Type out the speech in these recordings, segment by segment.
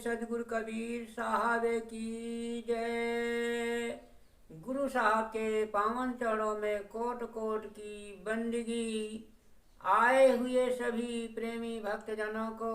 सदगुरु कबीर साहब की जय। गुरु साहब के पावन चरणों में कोट कोट की बंदगी। आए हुए सभी प्रेमी भक्तजनों को,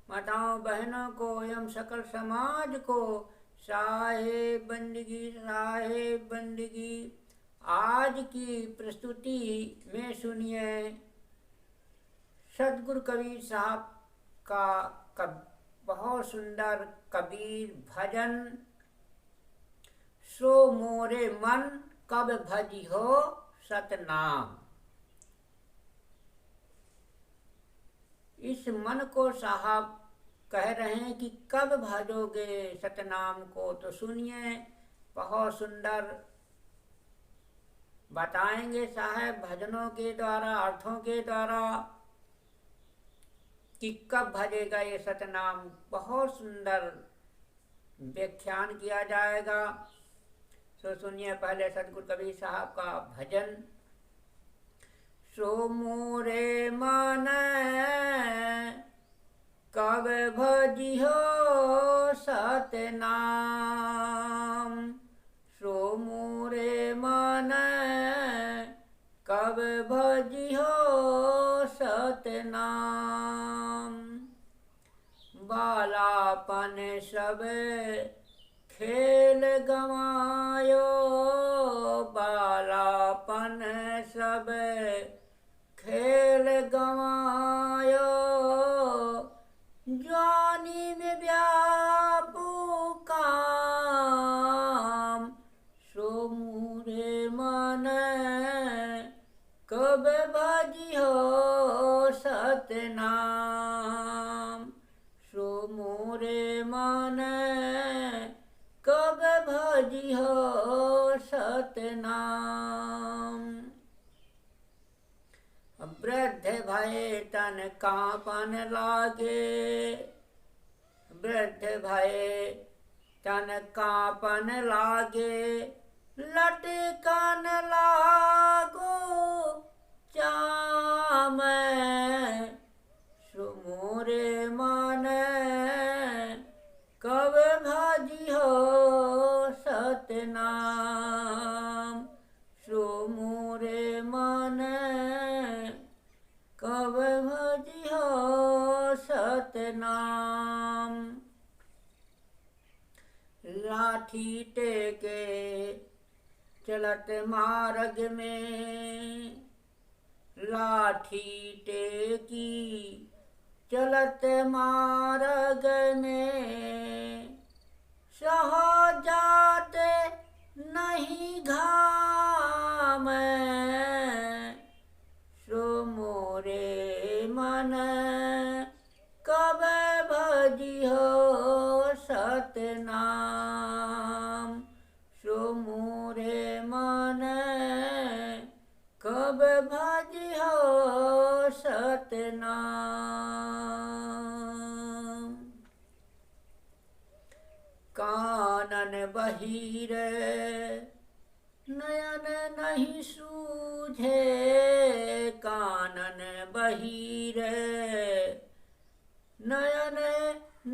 माताओं बहनों को एवं सकल समाज को साहेब बंदगी साहेब बंदगी। आज की प्रस्तुति में सुनिए सदगुरु कबीर साहब का बहुत सुंदर कबीर भजन। सो मोरे मन कब भजिहो सतनाम। इस मन को साहब कह रहे हैं कि कब भजोगे सतनाम को। तो सुनिए, बहुत सुंदर बताएंगे साहब भजनों के द्वारा, अर्थों के द्वारा कि कब भजेगा ये सतनाम। बहुत सुंदर व्याख्यान किया जाएगा। सो सुनिए पहले सदगुरु कबीर साहब का भजन। सो मोरे मन कब भजिहो सतनाम। सो मोरे मन कब भजिहो सतनाम। बालापन सब खेल गवायो, बालापन सब खेल गवायो। जवानी में व्यापू काम। सो मोरे मन कब भजिहो सतनाम। सो मोरे मन कब भजिहो सतनाम। वृद्ध भये तन कांपन लागे, वृद्ध भये तन कांपन लागे। लटकन लागो चाम। सो मोरे मन कब भजिहो सतनाम। सो मोरे मन कब भजिहो सतनाम। लाठी टेके चलत मार्ग में, लाठी टेकी चलत मार्ग में। सहजात नहीं घाम। सो मोरे मन कब भजिहो सतनाम। सो मोरे मन कब भजिहो सतनाम। कानन बहिर नयन नहीं सूझे, कानन बहिर नयन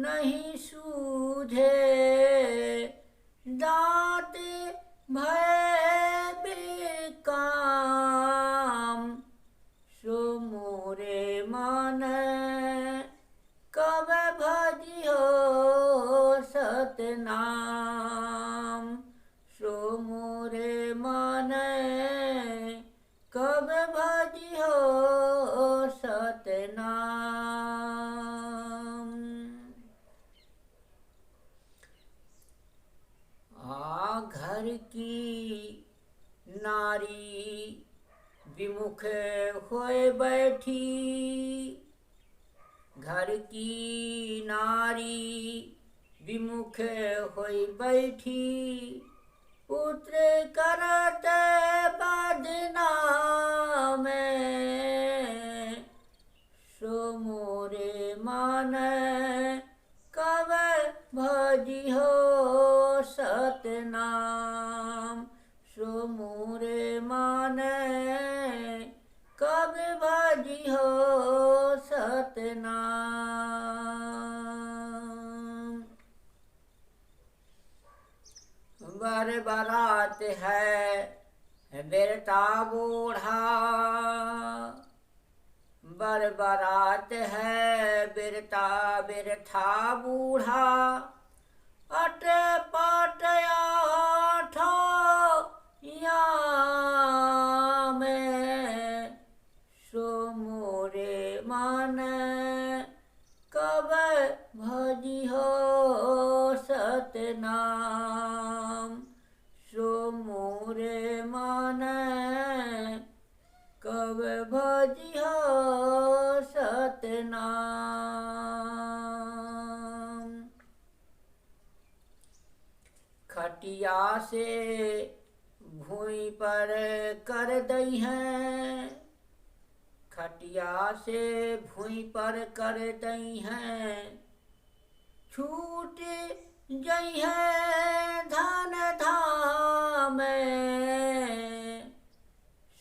नहीं सूझे। दांत भय बेकाम। सो मोरे मन कब भजिहो सतनाम। सो मोरे मन कब भजिहो सतनाम। घर की नारी विमुख होए बैठी, घर की नारी विमुख होए बैठी। पुत्र करत बदनाम। सो मोरे मन कब भजिहो सतनाम। सो मोरे मन कब भजिहो सतनाम। बर बरात है बिरता बूढ़ा, बर बरात है बिरता बिरथा बूढ़ा, अट पट आठो या में, सो मोरे मन कब भजिहो सतनाम, सो मोरे मन कब भजिहो सतनाम। खटिया से भूमि पर कर दई हैं, खटिया से भूमि पर कर दई हैं, छूट जई है धन धाम,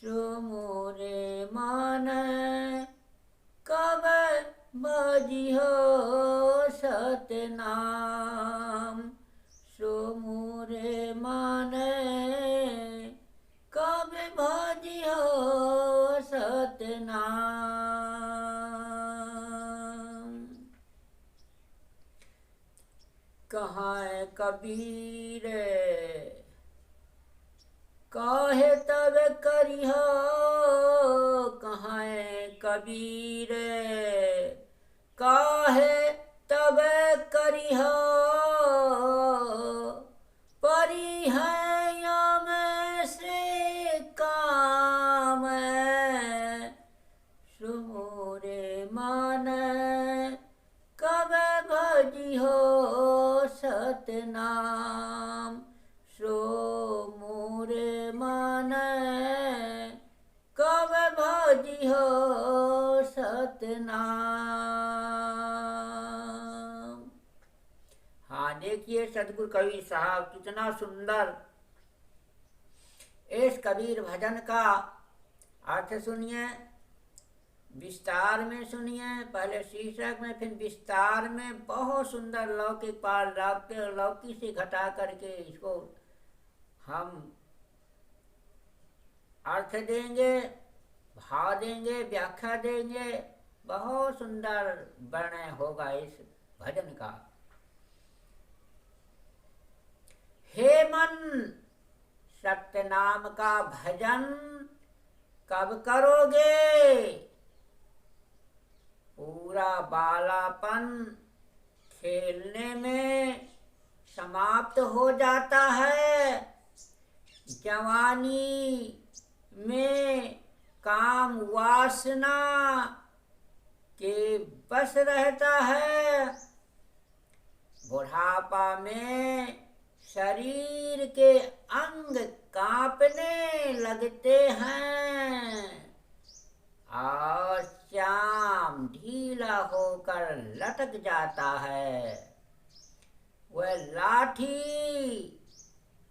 सो मोरे मन कब भजिहो सतनाम, सो मोरे मन कब भजिहो सतनाम। कहाँ कबीर काहे तब करिहो, कहाँ कबीर काहे तब करिहो, परी है यम से काम, सो मोरे मन कब भजिहो सतनाम, सो मोरे मन कब भजिहो सतनाम। हाँ देखिए सतगुरु कबीर साहब कितना सुंदर इस कबीर भजन का अर्थ सुनिए, विस्तार में सुनिए, पहले शीर्षक में फिर विस्तार में बहुत सुंदर लौकिक पार लौकिक से घटा करके इसको हम अर्थ देंगे, भाव देंगे, व्याख्या देंगे, बहुत सुंदर वर्णन होगा इस भजन का। हे मन सत्य नाम का भजन कब करोगे, पूरा बालापन खेलने में समाप्त हो जाता है, जवानी में काम वासना के बस रहता है, बुढ़ापा में शरीर के अंग कांपने लगते हैं और चाम ढीला होकर लटक जाता है, वह लाठी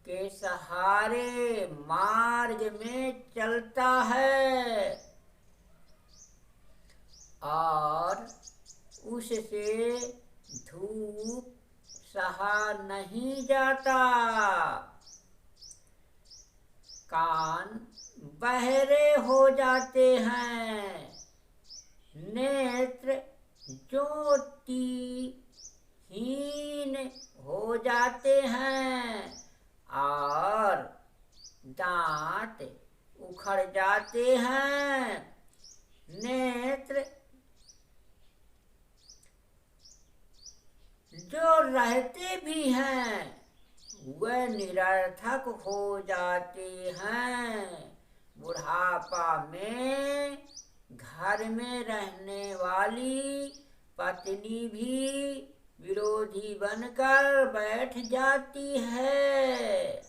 के सहारे मार्ग में चलता है और उससे धूप सहा नहीं जाता, कान बहरे हो जाते हैं, नेत्र ज्योति हीन हो जाते हैं और दांत उखड़ जाते हैं, नेत्र जो रहते भी हैं वह निरर्थक हो जाते हैं, बुढ़ापा में घर में रहने वाली पत्नी भी विरोधी बनकर बैठ जाती है,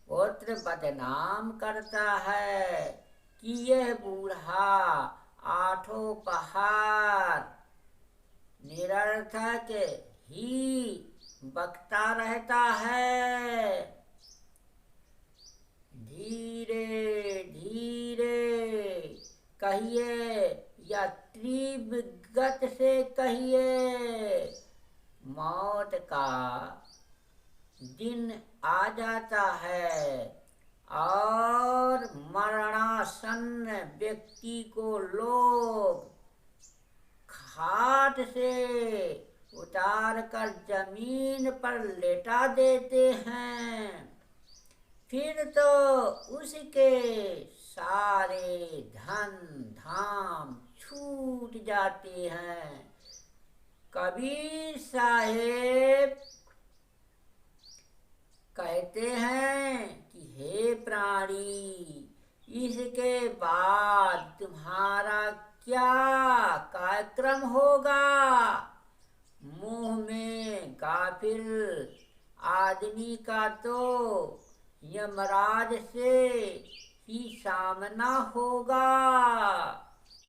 पुत्र बदनाम करता है कि यह बूढ़ा आठों पहाड़ निरर्थक ही बकता रहता है, धीरे धीरे कहिए या तीव्र गति से कहिए, मौत का दिन आ जाता है और मरणासन्न व्यक्ति को लोग खाट से उतार कर जमीन पर लेटा देते हैं। फिर तो उसके सारे धन धाम छूट जाते हैं। कबीर साहेब कहते हैं कि हे प्राणी, इसके बाद तुम्हारा क्या कार्यक्रम होगा? मुंह में गाफिल आदमी का तो यमराज से ही सामना होगा।